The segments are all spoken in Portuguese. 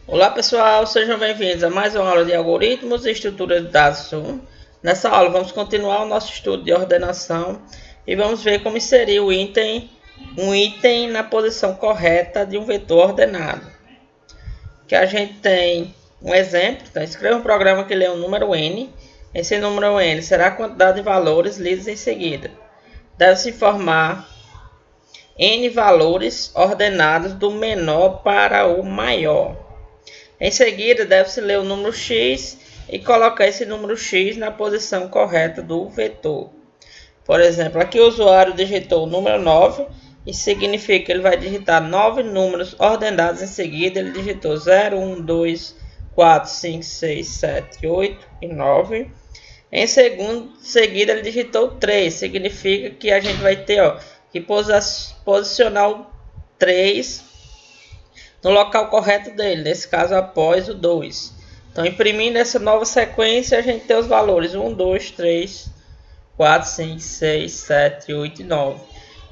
Olá pessoal, sejam bem-vindos a mais uma aula de algoritmos e estrutura de dados 1. Nessa aula vamos continuar o nosso estudo de ordenação e vamos ver como inserir um item na posição correta de um vetor ordenado. Que a gente tem um exemplo, então escreva um programa que lê um número n. Esse número n será a quantidade de valores lidos em seguida. Deve-se informar n valores ordenados do menor para o maior. Em seguida, deve-se ler o número x e colocar esse número x na posição correta do vetor. Por exemplo, aqui o usuário digitou o número 9, isso significa que ele vai digitar 9 números ordenados em seguida. Ele digitou 0, 1, 2, 4, 5, 6, 7, 8 e 9. Em seguida, ele digitou 3, significa que a gente vai ter que posicionar o 3 no local correto dele, nesse caso após o 2. Então, imprimindo essa nova sequência, a gente tem os valores 1, 2, 3, 4, 5, 6, 7, 8 e 9.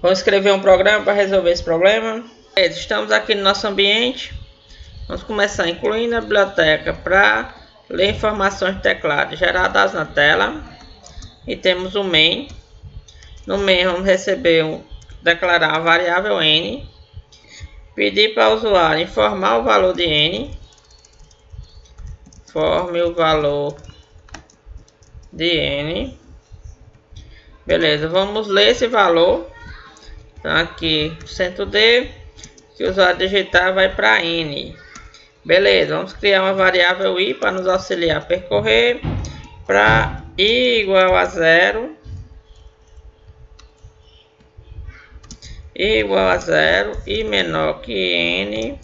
Vamos escrever um programa para resolver esse problema. Estamos aqui no nosso ambiente. Vamos começar incluindo a biblioteca para ler informações de teclado geradas na tela. E temos o main. No main vamos declarar a variável n. Pedir para o usuário informar o valor de n. Informe o valor de n. Beleza, vamos ler esse valor. Então aqui, %d, que o usuário digitar vai para n. Beleza, vamos criar uma variável i para nos auxiliar a percorrer. Para i igual a 0. I igual a 0, i menor que n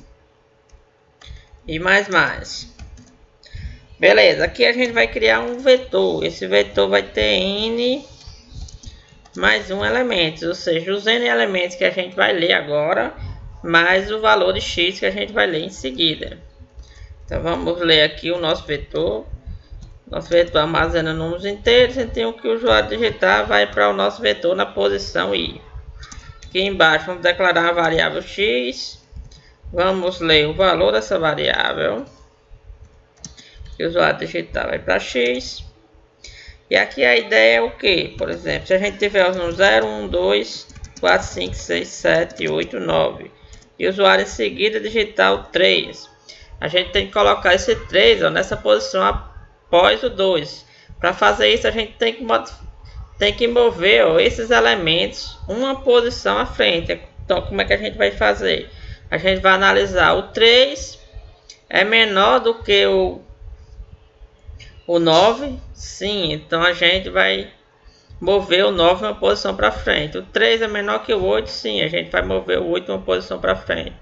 e mais. Beleza, aqui a gente vai criar um vetor. Esse vetor vai ter n mais um elemento, ou seja, os n elementos que a gente vai ler agora, mais o valor de x que a gente vai ler em seguida. Então vamos ler aqui o nosso vetor. Nosso vetor armazena números inteiros, então o que o usuário digitar vai para o nosso vetor na posição i. Aqui embaixo vamos declarar a variável x. Vamos ler o valor dessa variável. Que o usuário digitar vai para x. E aqui a ideia é o que? Por exemplo, se a gente tiver os números 0, 1, 2, 4, 5, 6, 7, 8, 9. E o usuário em seguida digitar o 3. A gente tem que colocar esse 3 nessa posição após o 2. Para fazer isso a gente tem que mover esses elementos uma posição à frente. Então, como é que a gente vai fazer? A gente vai analisar o 3 é menor do que o 9. Sim, então a gente vai mover o 9 uma posição para frente. O 3 é menor que o 8. Sim, a gente vai mover o 8 uma posição para frente.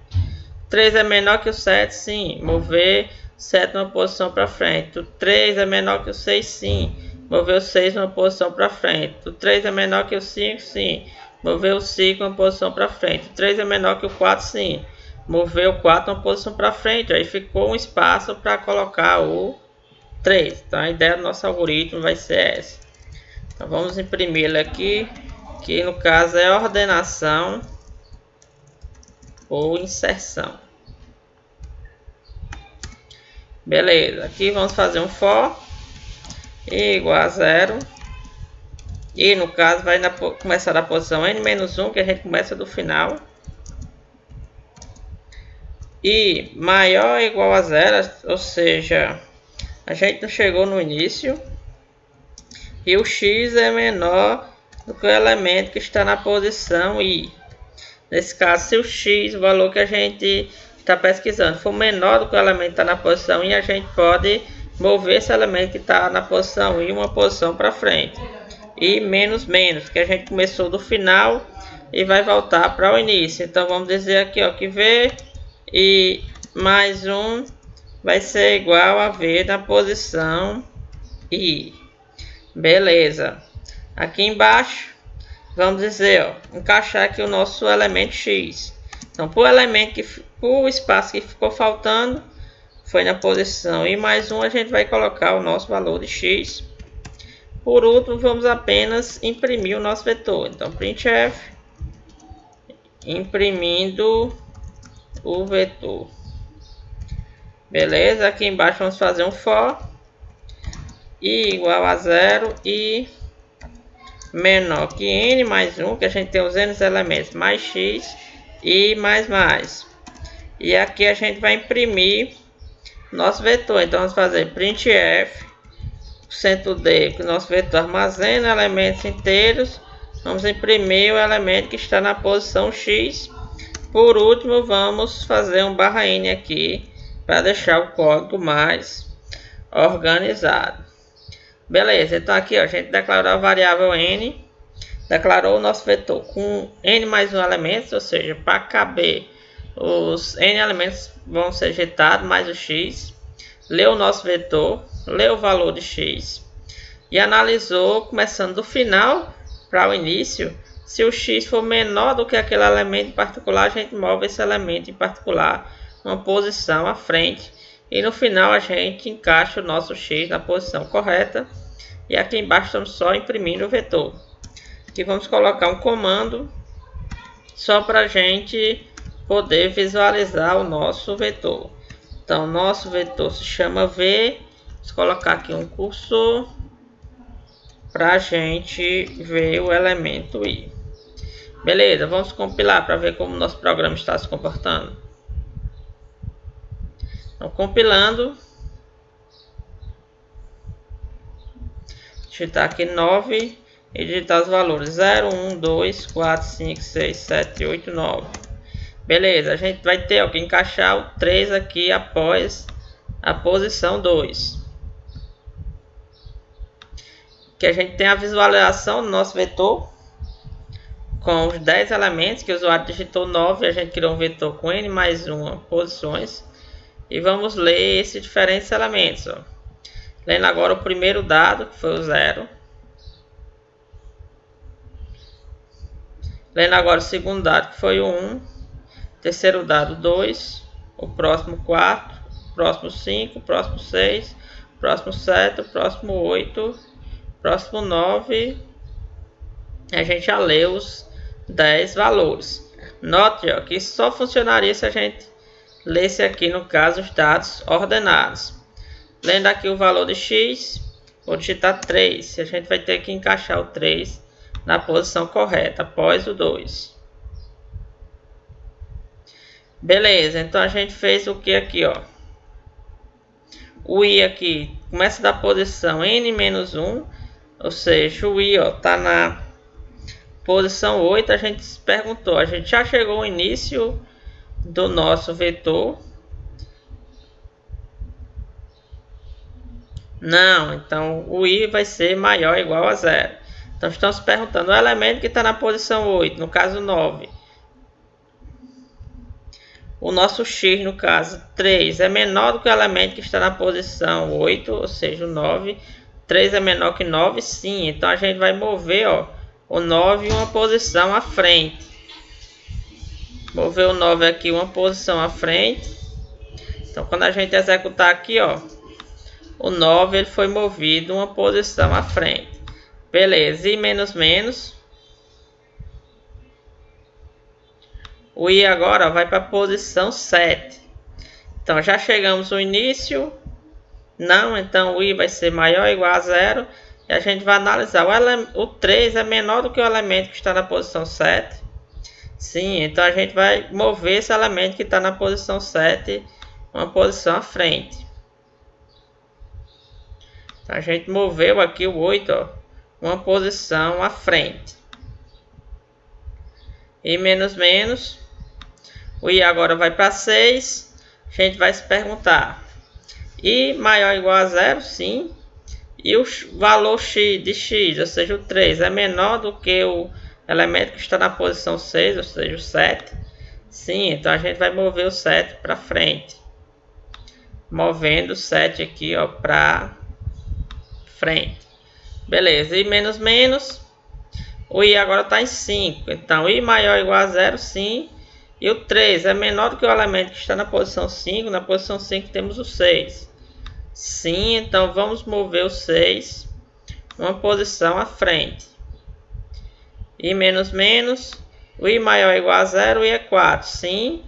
O 3 é menor que o 7. Sim, mover o 7 uma posição para frente. O 3 é menor que o 6. Sim, mover o 6 uma posição para frente. O 3 é menor que o 5, sim. Mover o 5 uma posição para frente. O 3 é menor que o 4, sim. Mover o 4 uma posição para frente. Aí ficou um espaço para colocar o 3. Então a ideia do nosso algoritmo vai ser essa. Então vamos imprimir aqui, que no caso é ordenação ou inserção. Beleza, aqui vamos fazer um for. I igual a 0. E no caso vai começar da posição n-1, que a gente começa do final. I maior ou igual a 0, ou seja, a gente não chegou no início. E o x é menor do que o elemento que está na posição i. Nesse caso, se o x, o valor que a gente está pesquisando, for menor do que o elemento que está na posição i, a gente pode mover esse elemento que está na posição i uma posição para frente. E menos, que a gente começou do final e vai voltar para o início. Então vamos dizer aqui que v e mais 1 vai ser igual a v na posição i. Beleza. Aqui embaixo vamos dizer, encaixar aqui o nosso elemento x. Então por espaço que ficou faltando, foi na posição i mais 1, a gente vai colocar o nosso valor de x. Por último, vamos apenas imprimir o nosso vetor. Então, printf, imprimindo o vetor. Beleza, aqui embaixo vamos fazer um for i igual a 0 e menor que n mais 1, que a gente tem os n elementos, mais x e mais. E aqui a gente vai imprimir nosso vetor. Então vamos fazer printf %d, que o nosso vetor armazena elementos inteiros. Vamos imprimir o elemento que está na posição x. Por último, vamos fazer um /n aqui para deixar o código mais organizado. Beleza, então aqui ó, a gente declarou a variável n, declarou o nosso vetor com n mais 1 elementos, ou seja, para caber os n elementos vão ser injetados mais o x, leu o nosso vetor, leu o valor de x e analisou, começando do final para o início. Se o x for menor do que aquele elemento em particular, a gente move esse elemento em particular uma posição à frente. E no final a gente encaixa o nosso x na posição correta. E aqui embaixo estamos só imprimindo o vetor. Aqui vamos colocar um comando só para a gente poder visualizar o nosso vetor. Então nosso vetor se chama v. Vamos colocar aqui um cursor para a gente ver o elemento i. Beleza, vamos compilar para ver como o nosso programa está se comportando. Então, compilando. Digitar aqui 9 e digitar os valores 0, 1, 2, 4, 5, 6, 7, 8, 9. Beleza, a gente vai ter que encaixar o 3 aqui após a posição 2. Que a gente tem a visualização do nosso vetor com os 10 elementos, que o usuário digitou 9, a gente criou um vetor com n mais 1 posições. E vamos ler esses diferentes elementos. Ó. Lendo agora o primeiro dado, que foi o 0. Lendo agora o segundo dado, que foi o 1. Terceiro dado, 2. O próximo 4. O próximo 5. O próximo 6. O próximo 7. O próximo 8. O próximo 9. A gente já leu os 10 valores. Note ó, que isso só funcionaria se a gente lesse aqui, no caso, os dados ordenados. Lendo aqui o valor de x, vou digitar 3. A gente vai ter que encaixar o 3 na posição correta, após o 2. Beleza, então a gente fez o que aqui, ó? O i aqui começa da posição n-1, ou seja, o i está na posição 8, a gente se perguntou, a gente já chegou ao início do nosso vetor? Não, então o i vai ser maior ou igual a 0. Então estamos perguntando o elemento que está na posição 8, no caso 9. O nosso x, no caso 3, é menor do que o elemento que está na posição 8, ou seja, o 9. 3 é menor que 9, sim. Então a gente vai mover ó, o 9 uma posição à frente. Mover o 9 aqui uma posição à frente. Então quando a gente executar aqui, ó, o 9 ele foi movido uma posição à frente. Beleza, e menos. O i agora vai para a posição 7. Então já chegamos no início. Não, então o i vai ser maior ou igual a 0. E a gente vai analisar. O 3 é menor do que o elemento que está na posição 7. Sim, então a gente vai mover esse elemento que está na posição 7 uma posição à frente. Então a gente moveu aqui o 8, ó, uma posição à frente. E menos. O i agora vai para 6. A gente vai se perguntar. I maior ou igual a 0? Sim. E o valor x de x, ou seja, o 3, é menor do que o elemento que está na posição 6, ou seja, o 7? Sim, então a gente vai mover o 7 para frente. Movendo o 7 aqui para frente. Beleza, e menos. O i agora está em 5. Então, i maior ou igual a 0, sim. E o 3 é menor do que o elemento que está na posição 5. Na posição 5 temos o 6. Sim, então vamos mover o 6 uma posição à frente. E menos. O i maior ou igual a 0, o i é 4. Sim.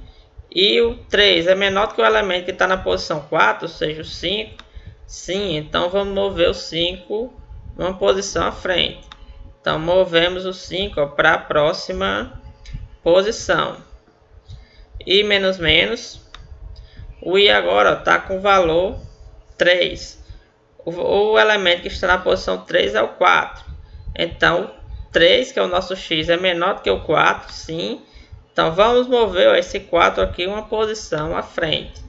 E o 3 é menor do que o elemento que está na posição 4, ou seja, o 5. Sim, então vamos mover o 5 uma posição à frente. Então movemos o 5 para a próxima posição. I menos menos. O I agora está com o valor 3. O elemento que está na posição 3 é o 4. Então, 3, que é o nosso x, é menor do que o 4, sim. Então, vamos mover esse 4 aqui uma posição à frente.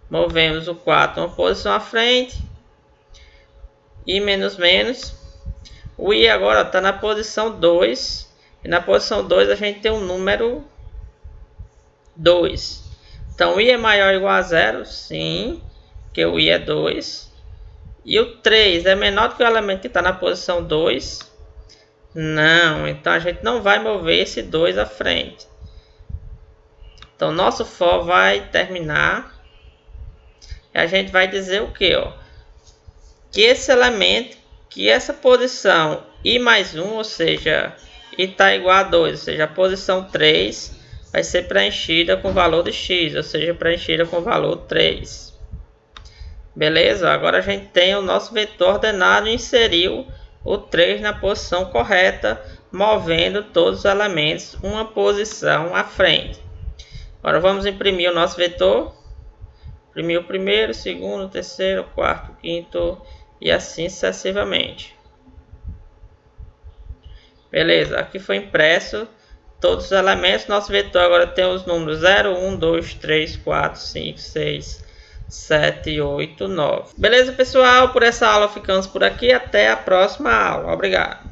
Movemos o 4 uma posição à frente. I menos menos. O I agora está na posição 2. E na posição 2 a gente tem um número 2. Então, I é maior ou igual a 0? Sim, porque o I é 2. E o 3 é menor do que o elemento que está na posição 2? Não, então a gente não vai mover esse 2 à frente. Então, nosso for vai terminar. E a gente vai dizer o que? Que esse elemento, que essa posição I mais 1, ou seja, I está igual a 2, ou seja, a posição 3 vai ser preenchida com o valor de x, ou seja, preenchida com o valor 3. Beleza? Agora a gente tem o nosso vetor ordenado e inseriu o 3 na posição correta, movendo todos os elementos uma posição à frente. Agora vamos imprimir o nosso vetor. Imprimir o primeiro, segundo, terceiro, quarto, quinto e assim sucessivamente. Beleza, aqui foi impresso todos os elementos. Nosso vetor agora tem os números 0, 1, 2, 3, 4, 5, 6, 7, 8, 9. Beleza, pessoal? Por essa aula ficamos por aqui. Até a próxima aula. Obrigado.